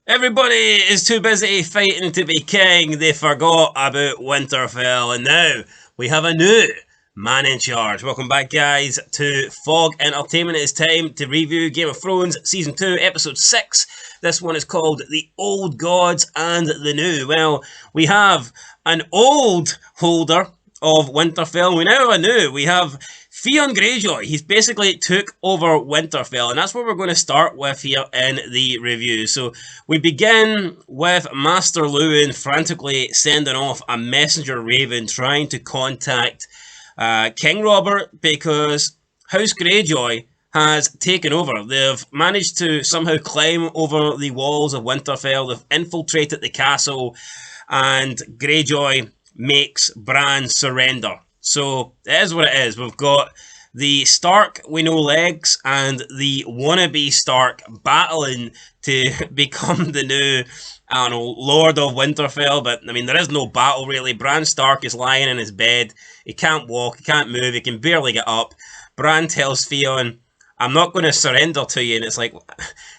Everybody is too busy fighting to be king. They forgot about Winterfell, and now we have a new man in charge. Welcome back, guys, to Fog Entertainment. It's time to review Game of Thrones Season 2, Episode 6. This one is called The Old Gods and the New. Well, we have an old holder of Winterfell. We now have a new. We have Theon Greyjoy. He's basically took over Winterfell, and that's where we're going to start with here in the review. So we begin with Master Luwin frantically sending off a messenger raven trying to contact King Robert because House Greyjoy has taken over. They've managed to somehow climb over the walls of Winterfell. They've infiltrated the castle, and Greyjoy makes Bran surrender. So it is what it is. We've got the Stark with no legs and the wannabe Stark battling to become the new, Lord of Winterfell. But, I mean, there is no battle, really. Bran Stark is lying in his bed. He can't walk, he can't move, he can barely get up. Bran tells Theon, I'm not going to surrender to you. And it's like,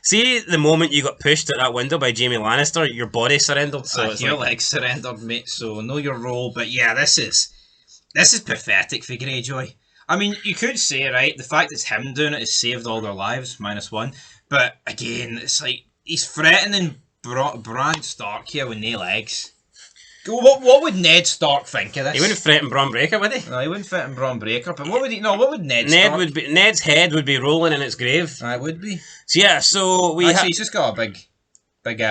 see the moment you got pushed out that window by Jaime Lannister, your body surrendered. So your legs surrendered, mate, so know your role. But yeah, this is pathetic for Greyjoy. I mean, you could say, right, the fact it's him doing it has saved all their lives, -1. But again, it's like, he's threatening Bran Stark here with no legs. What would Ned Stark think of this? He wouldn't threaten Bron Breaker, would he? No, he wouldn't threaten Bron Breaker, but what would Ned Stark... Ned's head would be rolling in its grave. It would be. So yeah, so we actually, he's just got a big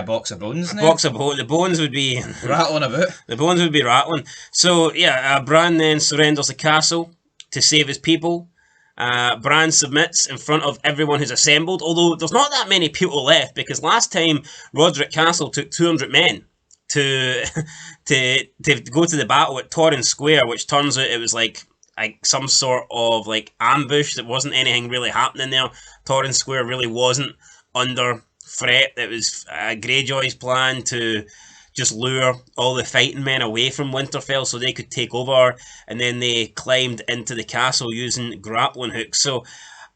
box of bones now. Box of bones. The bones would be... rattling about. The bones would be rattling. So yeah, Bran then surrenders the castle to save his people. Bran submits in front of everyone who's assembled, although there's not that many people left, because last time Roderick Castle took 200 men to go to the battle at Torrhen Square, which turns out it was like some sort of like ambush. There wasn't anything really happening there. Torrhen Square really wasn't under threat. It was Greyjoy's plan to just lure all the fighting men away from Winterfell so they could take over, and then they climbed into the castle using grappling hooks. So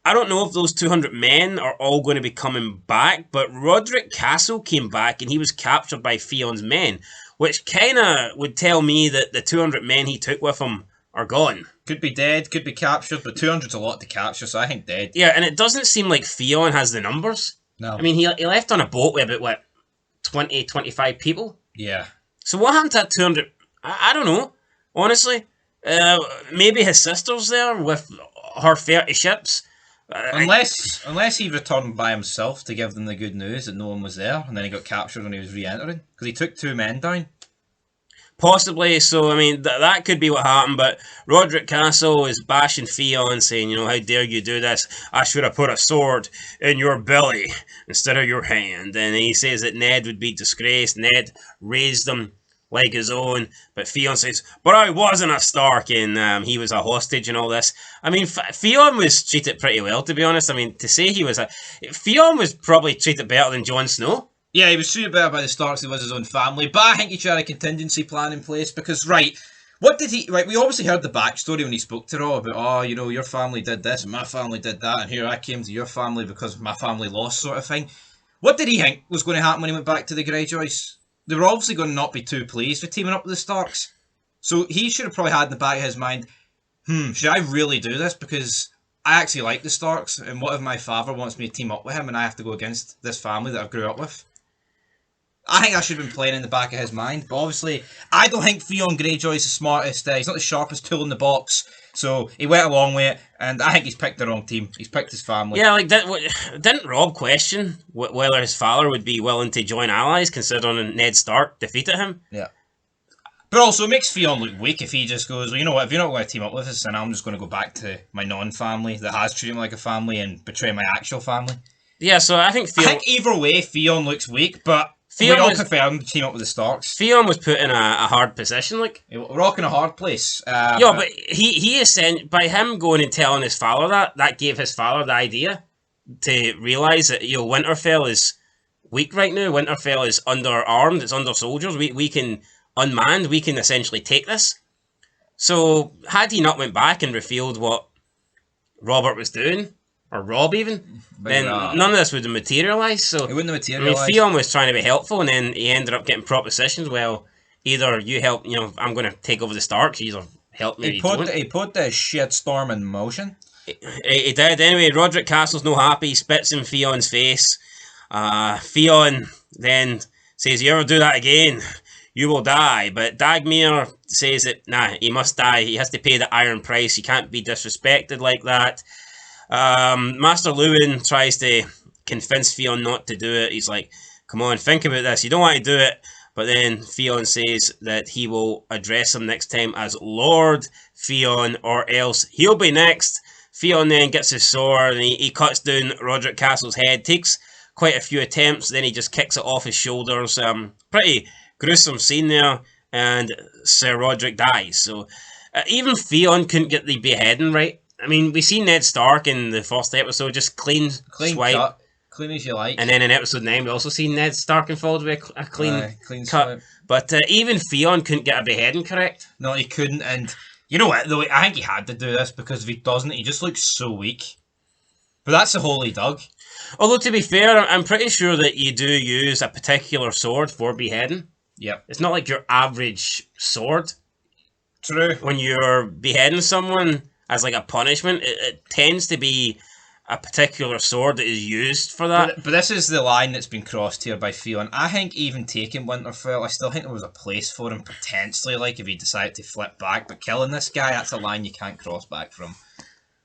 I don't know if those 200 men are all going to be coming back, but Roderick Castle came back and he was captured by Theon's men, which kind of would tell me that the 200 men he took with him are gone. Could be dead, could be captured, but 200's a lot to capture, so I think dead. Yeah, and it doesn't seem like Theon has the numbers. No. I mean, he left on a boat with about, 20, 25 people? Yeah. So what happened to that 200? I don't know, honestly. Maybe his sister's there with her 30 ships. Unless he returned by himself to give them the good news that no one was there, and then he got captured when he was re-entering, because he took 2 men down. Possibly, so I mean, that could be what happened, but Roderick Castle is bashing Theon, saying, how dare you do this? I should have put a sword in your belly instead of your hand. And he says that Ned would be disgraced. Ned raised him like his own, but Theon says, but I wasn't a Stark, and he was a hostage and all this. I mean, Theon was treated pretty well, to be honest. I mean, to say he was Theon was probably treated better than Jon Snow. Yeah, he was treated better by the Starks than he was his own family, but I think he should have a contingency plan in place, because, we obviously heard the backstory when he spoke to Rob about, your family did this, and my family did that, and here I came to your family because my family lost, sort of thing. What did he think was going to happen when he went back to the Greyjoys? They were obviously going to not be too pleased with teaming up with the Starks. So he should have probably had in the back of his mind, should I really do this? Because I actually like the Starks, and what if my father wants me to team up with him and I have to go against this family that I grew up with? I think that should have been playing in the back of his mind, but obviously, I don't think Theon Greyjoy is the smartest, he's not the sharpest tool in the box, so he went along with it, and I think he's picked the wrong team. He's picked his family. Yeah, didn't Rob question whether his father would be willing to join allies, considering Ned Stark defeated him? Yeah. But also, it makes Theon look weak if he just goes, well, you know what, if you're not going to team up with us, then I'm just going to go back to my non-family that has treated me like a family and betray my actual family. Yeah, so I think either way, Theon looks weak, but we all prefer him to team up with the Starks. Theon was put in a hard position, we're all in a hard place. But he by him going and telling his father that gave his father the idea to realise that Winterfell is weak right now. Winterfell is underarmed. It's under soldiers. We can unmanned. We can essentially take this. So had he not went back and revealed what Robert was doing, or Robb even, then Right. none of this would have materialised. So It wouldn't have I materialised. mean, Theon was trying to be helpful, and then he ended up getting propositions. Well, either you help, I'm going to take over the Starks. You either help me or you don't. He put the shitstorm in motion. He did. Anyway, Roderick Castle's no happy. He spits in Theon's face. Theon then says, "You ever do that again, you will die." But Dagmere says that, nah, he must die. He has to pay the iron price. He can't be disrespected like that. Master Lewin tries to convince Theon not to do it. He's like, come on, think about this. You don't want to do it. But then Theon says that he will address him next time as Lord Theon, or else he'll be next. Theon then gets his sword and he cuts down Roderick Castle's head. Takes quite a few attempts, then he just kicks it off his shoulders. Pretty gruesome scene there, and Sir Roderick dies. So even Theon couldn't get the beheading right. I mean, we see Ned Stark in the first episode, just clean swipe. Cut. Clean as you like. And then in episode 9, we also see Ned Stark involved with a clean cut. Swipe. But even Theon couldn't get a beheading correct. No, he couldn't. And you know what, though? I think he had to do this because if he doesn't, he just looks so weak. But that's the hole he dug. Although, to be fair, I'm pretty sure that you do use a particular sword for beheading. Yep. It's not like your average sword. True. When you're beheading someone as like a punishment, it tends to be a particular sword that is used for that. But this is the line that's been crossed here by Theon. I think even taking Winterfell, I still think there was a place for him potentially, like if he decided to flip back. But killing this guy, that's a line you can't cross back from.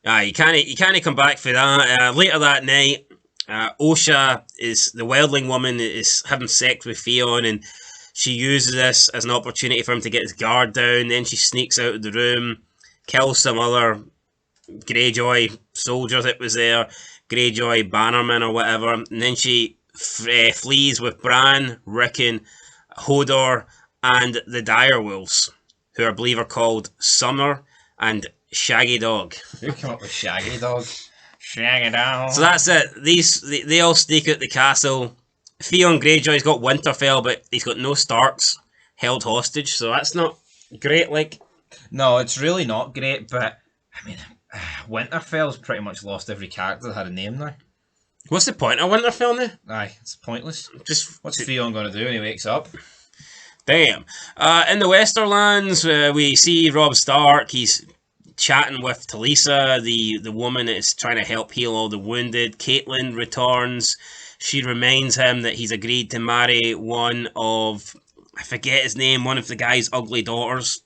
You can't come back for that. Later that night, Osha, is the wildling woman, is having sex with Theon, and she uses this as an opportunity for him to get his guard down. Then she sneaks out of the room, kills some other Greyjoy soldiers that was there, Greyjoy bannermen or whatever, and then she flees with Bran, Rickon, Hodor, and the direwolves, who I believe are called Summer and Shaggy Dog. Who came up with Shaggy Dog? Shaggy Dog. So that's it. They all sneak out the castle. Theon Greyjoy's got Winterfell, but he's got no Starks held hostage, so that's not great. Like, no, it's really not great. But I mean, Winterfell's pretty much lost every character that had a name now. What's the point of Winterfell now? Aye, it's pointless. Just what's Theon going to do when he wakes up? Damn. In the Westerlands, we see Robb Stark. He's chatting with Talisa, the woman that is trying to help heal all the wounded. Catelyn returns. She reminds him that he's agreed to marry one of, I forget his name, one of the guy's ugly daughters.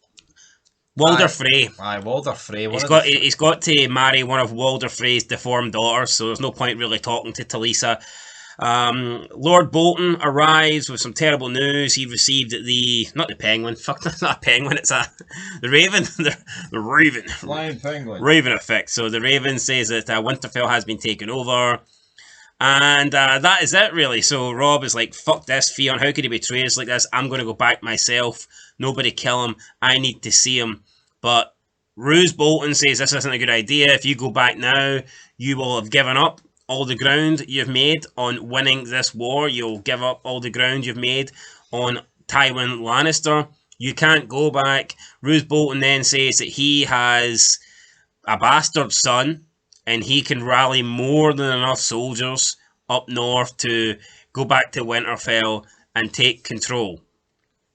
Walder Frey. Aye, Walder Frey. He's got to marry one of Walder Frey's deformed daughters, so there's no point really talking to Talisa. Lord Bolton arrives with some terrible news. He received not the penguin, that's not a penguin, it's the raven, the raven. Flying penguin. Raven effect. So the raven says that Winterfell has been taken over. And that is it, really. So Robb is like, fuck this, Theon, how could he betray us like this? I'm going to go back myself. Nobody kill him. I need to see him. But Roose Bolton says this isn't a good idea. If you go back now, you will have given up all the ground you've made on winning this war. You'll give up all the ground you've made on Tywin Lannister. You can't go back. Roose Bolton then says that he has a bastard son, and he can rally more than enough soldiers up north to go back to Winterfell and take control.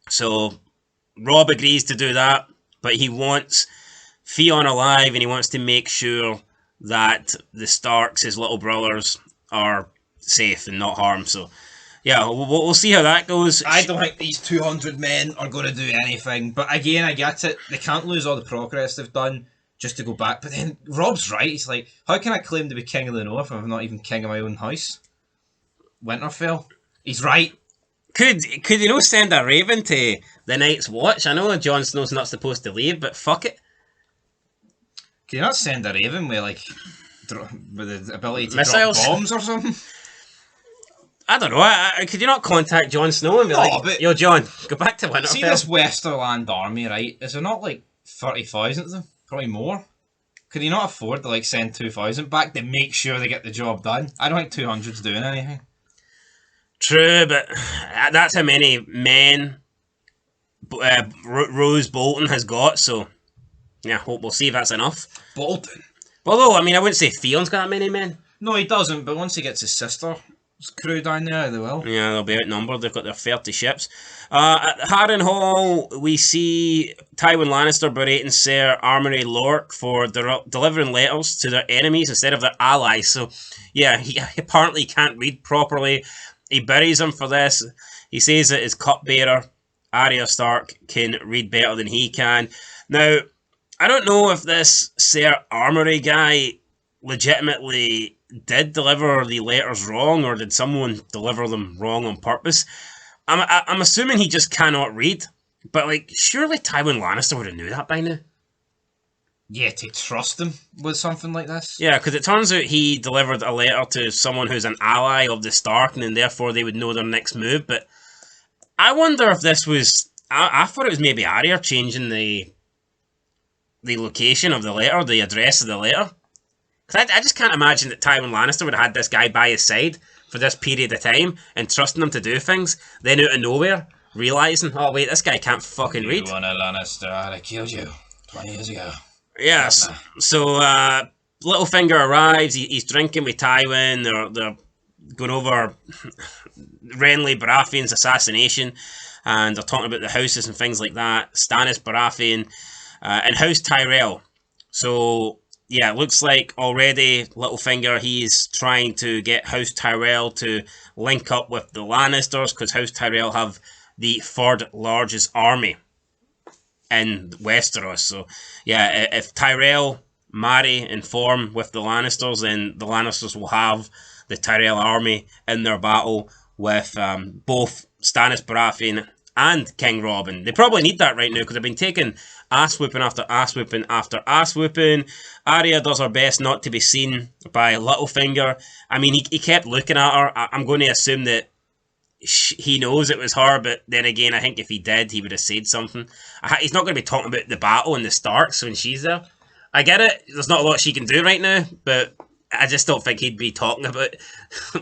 So Robb agrees to do that, but he wants Theon alive, and he wants to make sure that the Starks, his little brothers, are safe and not harmed. So yeah, we'll see how that goes. I don't think these 200 men are going to do anything, but again, I get it. They can't lose all the progress they've done just to go back. But then Robb's right. He's like, how can I claim to be king of the north if I'm not even king of my own house? Winterfell. He's right. Could you send a raven to the Night's Watch? I know Jon Snow's not supposed to leave, but fuck it. Can you not send a raven with the ability to missiles? Drop bombs or something? I don't know. Could you not contact Jon Snow and be yo, Jon, go back to Winterfell? See this Westerland army, right? Is there not 30,000 of them? Probably more. Could he not afford to send 2,000 back to make sure they get the job done? I don't think 200's doing anything. True, but that's how many men Roose Bolton has got, so yeah, we'll see if that's enough. Bolton. Although, I mean, I wouldn't say Theon's got that many men. No, he doesn't, but once he gets his sister's crew down there, they will. Yeah, they'll be outnumbered. They've got their 30 ships. At Harrenhal, we see Tywin Lannister berating Ser Armory Lork for delivering letters to their enemies instead of their allies. So, yeah, he apparently can't read properly. He buries him for this. He says that his cupbearer, Arya Stark, can read better than he can. Now, I don't know if this Ser Armory guy legitimately did deliver the letters wrong, or did someone deliver them wrong on purpose. I'm assuming he just cannot read, but like, surely Tywin Lannister would have knew that by now. Yeah, to trust him with something like this. Yeah, because it turns out he delivered a letter to someone who's an ally of the Stark, and then therefore they would know their next move. But I wonder if this was... I thought it was maybe Arya changing the location of the letter, the address of the letter. Because I just can't imagine that Tywin Lannister would have had this guy by his side for this period of time and trusting him to do things, then out of nowhere realising, oh wait, this guy can't fucking read. You want a Lannister, I killed you 20 years ago. Yes. So Littlefinger arrives, he's drinking with Tywin, they're going over Renly Baratheon's assassination, and they're talking about the houses and things like that. Stannis Baratheon and House Tyrell. So yeah, it looks like already Littlefinger, he's trying to get House Tyrell to link up with the Lannisters, because House Tyrell have the third largest army in Westeros. So yeah, if Tyrell marry and form with the Lannisters, then the Lannisters will have the Tyrell army in their battle with both Stannis Baratheon and King Robin. They probably need that right now, because they've been taking ass whooping after ass whooping after ass whooping. Arya does her best not to be seen by Littlefinger. I mean, he kept looking at her. I'm going to assume that he knows it was her, but then again, I think if he did, he would have said something. He's not going to be talking about the battle and the Starks when she's there. I get it, there's not a lot she can do right now, but I just don't think he'd be talking about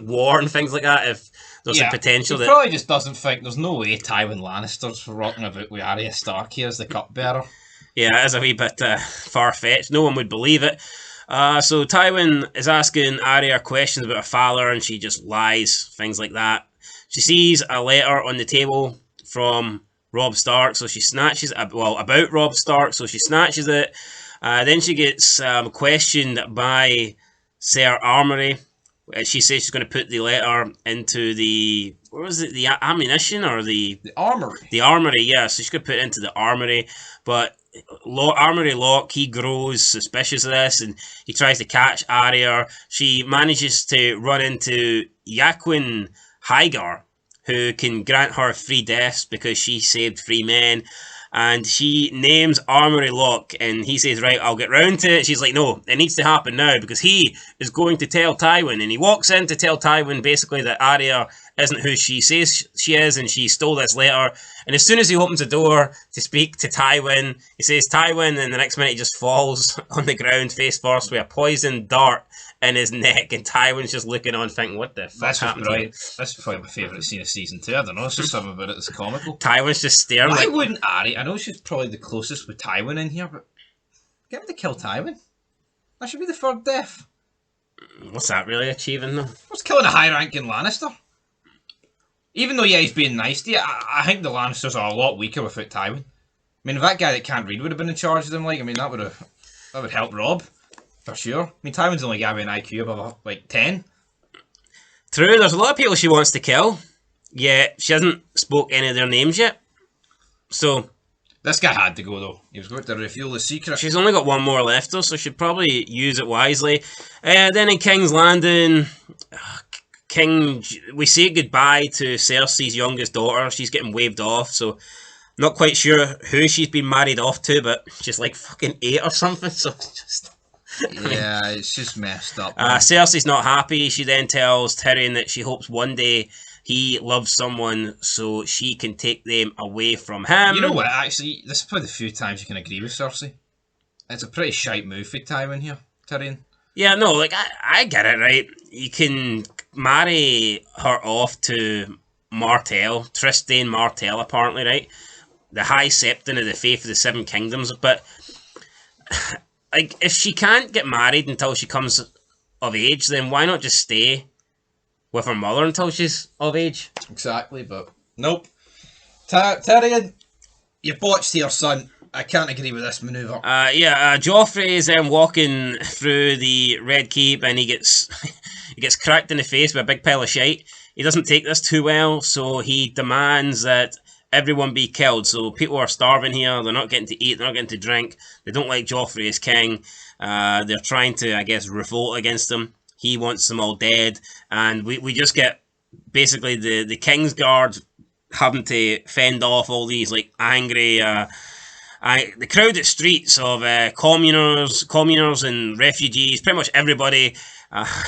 war and things like that if there's a potential he probably just doesn't think there's no way Tywin Lannister's rocking about with Arya Stark here as the cupbearer. Yeah, it is a wee bit far-fetched. No one would believe it. So Tywin is asking Arya questions about her father, and she just lies, things like that. She sees a letter on the table from Robb Stark, so she snatches it. Well, about Robb Stark, so she snatches it. Then she gets questioned by Ser Armory. She says she's going to put the letter into the... What was it? The ammunition or the... The armory. The armory, yeah. So she's going to put it into the armory. But Armory Locke, he grows suspicious of this, and he tries to catch Arya. She manages to run into Yaquin Hygar, who can grant her 3 deaths because she saved 3 men. And she names Armory Locke, and he says, right, I'll get round to it. She's like, no, it needs to happen now, because he is going to tell Tywin. And he walks in to tell Tywin, basically, that Arya isn't who she says she is, and she stole this letter. And as soon as he opens the door to speak to Tywin, he says, Tywin, and the next minute he just falls on the ground, face first, with a poisoned dart in his neck, and Tywin's just looking on thinking, what the fuck happened? That's probably my favourite scene of season 2. I don't know, it's just something about it that's comical. Tywin's just staring. Why wouldn't Arya, I know she's probably the closest with Tywin in here, but get him to kill Tywin. That should be the 3rd death. What's that really achieving though? What's killing a high-ranking Lannister? Even though, yeah, he's being nice to you, I think the Lannisters are a lot weaker without Tywin. I mean, if that guy that can't read would have been in charge of them, like, I mean, that would help Robb. For sure. I mean, Tywin's only got an IQ above, like, 10. True, there's a lot of people she wants to kill, yet she hasn't spoke any of their names yet. So... This guy had to go, though. He was going to reveal the secret. She's only got 1 more left, though, so she'd probably use it wisely. Then in King's Landing, we say goodbye to Cersei's youngest daughter. She's getting waved off, so... Not quite sure who she's been married off to, but she's like fucking 8 or something, so just... Yeah, it's just messed up. Cersei's not happy. She then tells Tyrion that she hopes one day he loves someone so she can take them away from him. You know what, actually, this is probably the few times you can agree with Cersei. It's a pretty shite move for Tywin here, Tyrion. Yeah, no, like, I get it, right? You can marry her off to Martell, Tristan Martell, apparently, right? The High Septon of the Faith of the Seven Kingdoms, but... like, if she can't get married until she comes of age, then why not just stay with her mother until she's of age? Exactly, but nope. Tyrion, you botched here, son. I can't agree with this manoeuvre. Joffrey is then walking through the Red Keep, and he gets he gets cracked in the face with a big pile of shite. He doesn't take this too well, so he demands that everyone be killed. So people are starving here. They're not getting to eat. They're not getting to drink. They don't like Joffrey as king. They're trying to, I guess, revolt against him. He wants them all dead, and we just get basically the King's Guard having to fend off all these like angry. The crowded streets of communers and refugees, pretty much everybody.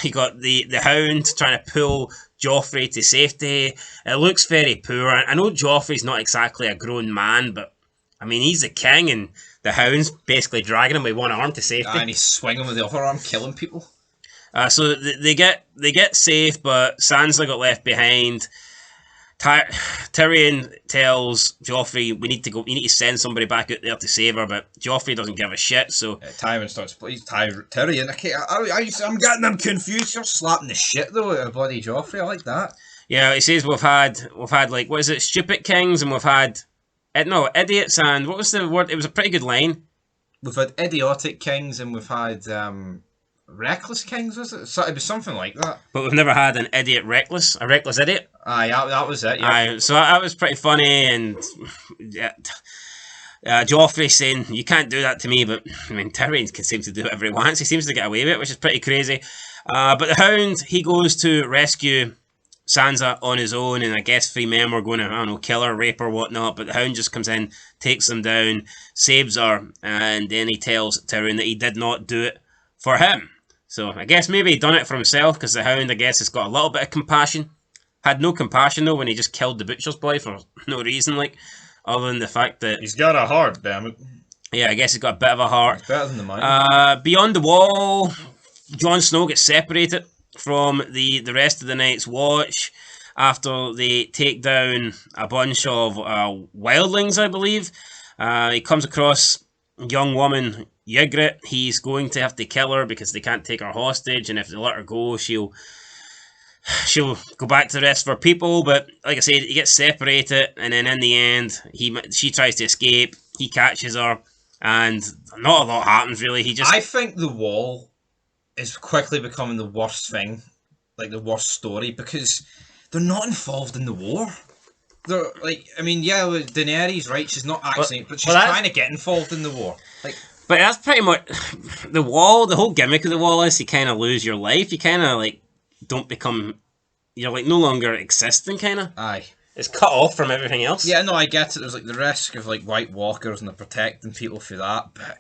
You got the Hound trying to pull Joffrey to safety. It looks very poor. I know Joffrey's not exactly a grown man, but I mean, he's the king, and the Hound's basically dragging him with one arm to safety. And he's swinging with the other arm, killing people. So they get safe, but Sansa got left behind. Tyrion tells Joffrey, we need to send somebody back out there to save her, but Joffrey doesn't give a shit, so... Tyrion starts... Tyrion, I'm getting them confused. You're slapping the shit, though, out of bloody Joffrey. I like that. Yeah, he says we've had like, what is it, stupid kings, and we've had... No, idiots, and what was the word? It was a pretty good line. We've had idiotic kings, and we've had... reckless kings, was it? So it was something like that. But we've never had a reckless idiot. Aye, that was it. Yeah. Aye, so that was pretty funny, and Joffrey saying, you can't do that to me, but I mean, Tyrion can seem to do whatever he wants. He seems to get away with it, which is pretty crazy. But the Hound, he goes to rescue Sansa on his own, and I guess 3 men were going to, I don't know, kill her, rape her, whatnot, but the Hound just comes in, takes them down, saves her, and then he tells Tyrion that he did not do it for him. So I guess maybe he done it for himself, because the Hound, I guess, has got a little bit of compassion. Had no compassion though when he just killed the butcher's boy for no reason, like, other than the fact that he's got a heart, damn it. Yeah, I guess he's got a bit of a heart. It's better than the mine. Beyond the wall, Jon Snow gets separated from the rest of the Night's Watch after they take down a bunch of wildlings, I believe. He comes across a young woman, Ygritte. He's going to have to kill her because they can't take her hostage, and if they let her go, she'll go back to the rest of her people. But like I said, he gets separated, and then in the end, she tries to escape. He catches her, and not a lot happens really. I think the wall is quickly becoming the worst thing, like the worst story, because they're not involved in the war. They're like, I mean, yeah, Daenerys, right? She's not actually, but she's trying to get involved in the war. Like, but that's pretty much the wall. The whole gimmick of the wall is you kind of lose your life. You kind of like don't become, you're like no longer existing, kind of. Aye. It's cut off from everything else. Yeah, no, I get it. There's like the risk of like White Walkers and they're protecting people for that, but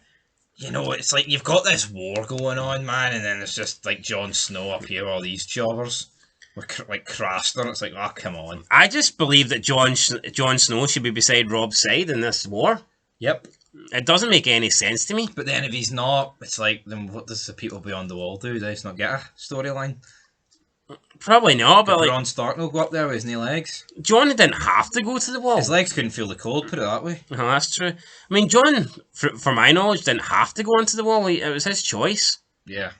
you know, it's like you've got this war going on, man, and then it's just like Jon Snow up here, all these jobbers with like Craster. It's like, oh, come on. I just believe that Jon Snow should be beside Rob's side in this war. Yep. It doesn't make any sense to me. But then if he's not, it's like, then what does the people beyond the wall do? Do they just not get a storyline? Probably not, but like... Bronn Stark will go up there with his no legs. Jon didn't have to go to the wall. His legs couldn't feel the cold, put it that way. Oh, that's true. I mean, Jon, for my knowledge, didn't have to go onto the wall. It was his choice. Yeah.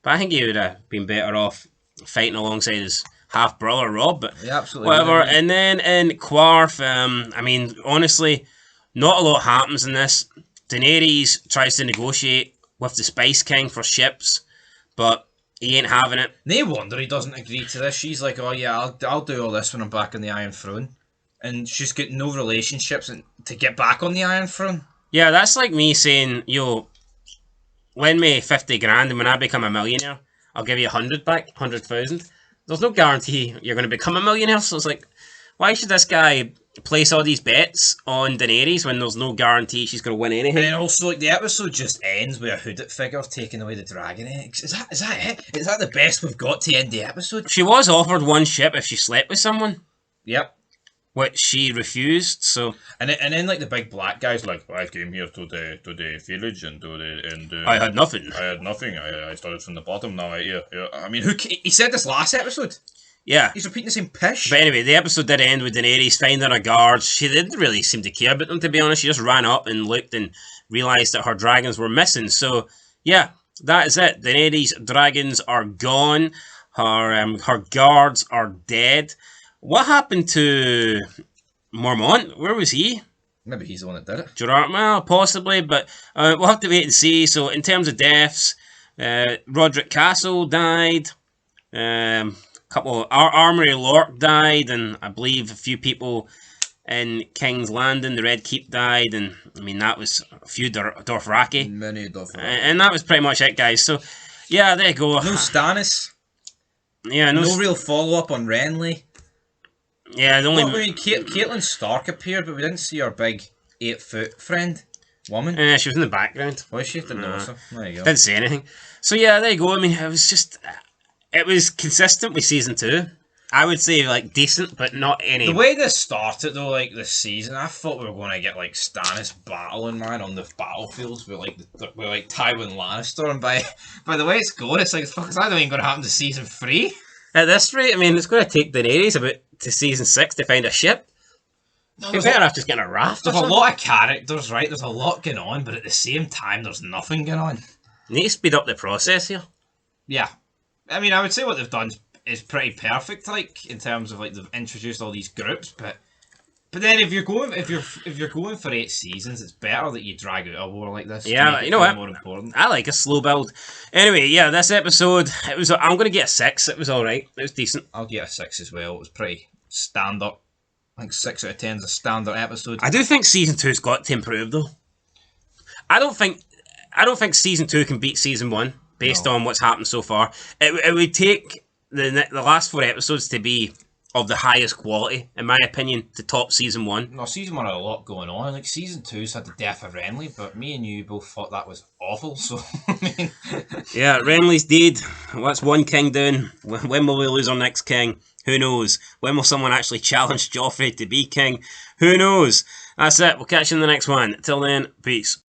But I think he would have been better off fighting alongside his half-brother, Rob, but yeah, absolutely. Whatever. And then in Quarth, I mean, honestly, not a lot happens in this. Daenerys tries to negotiate with the Spice King for ships, but he ain't having it. No wonder he doesn't agree to this. She's like, oh yeah, I'll do all this when I'm back on the Iron Throne. And she's got no relationships to get back on the Iron Throne. Yeah, that's like me saying, yo, lend me 50 grand and when I become a millionaire, I'll give you 100 back, 100,000. There's no guarantee you're going to become a millionaire, so it's like, why should this guy place all these bets on Daenerys when there's no guarantee she's going to win anything? And then also, like, the episode just ends with a hooded figure taking away the dragon eggs. Is that it? Is that the best we've got to end the episode? She was offered one ship if she slept with someone. Yep. Which she refused, so... And then like, the big black guy's like, I came here to the village and I had nothing. I had nothing. I started from the bottom now. I mean, he said this last episode. Yeah. He's repeating the same pish. But anyway, the episode did end with Daenerys finding her guards. She didn't really seem to care about them, to be honest. She just ran up and looked and realised that her dragons were missing. So yeah, that is it. Daenerys' dragons are gone. Her guards are dead. What happened to Mormont? Where was he? Maybe he's the one that did it. Gerard, well, possibly, but we'll have to wait and see. So, in terms of deaths, Roderick Castle died. Couple of Armory Lork died, and I believe a few people in King's Landing, the Red Keep died, and I mean that was a few Dothraki. Many Dothraki. And that was pretty much it, guys. So, yeah, there you go. No Stannis. Yeah, no real follow up on Renly. Yeah, the only. Well, I mean, Caitlin Stark appeared, but we didn't see her big 8-foot friend, woman. Yeah, she was in the background. Was she? Didn't know so. There you go. Didn't say anything. So yeah, there you go. I mean, it was consistent with season 2. I would say like decent, but not any. The way this started though, like this season, I thought we were going to get like Stannis battling man on the battlefields with like Tywin Lannister, and by the way it's going, it's like fuck, is that even going to happen to season 3? At this rate, I mean, it's going to take Daenerys about to season 6 to find a ship. It's better off just getting a raft. There's a lot of characters, right? There's a lot going on, but at the same time, there's nothing going on. Need to speed up the process here. Yeah, I mean, I would say what they've done is pretty perfect, like in terms of like they've introduced all these groups, but then if you're going for 8 seasons, it's better that you drag out a war like this. Yeah, you know what? More important. I like a slow build. Anyway, yeah, this episode I'm going to get a 6. It was all right. It was decent. I'll get a 6 as well. It was pretty standard. I think 6 out of 10 is a standard episode. I do think season 2's got to improve though. I don't think season 2 can beat season 1 based on what's happened so far. It would take the last 4 episodes to be of the highest quality, in my opinion, to top season 1. No, season 1 had a lot going on. Like season 2's had the death of Renly, but me and you both thought that was awful. So I mean, yeah, Renly's dead. What's one king doing? When will we lose our next king? Who knows? When will someone actually challenge Joffrey to be king? Who knows? That's it. We'll catch you in the next one. Till then, peace.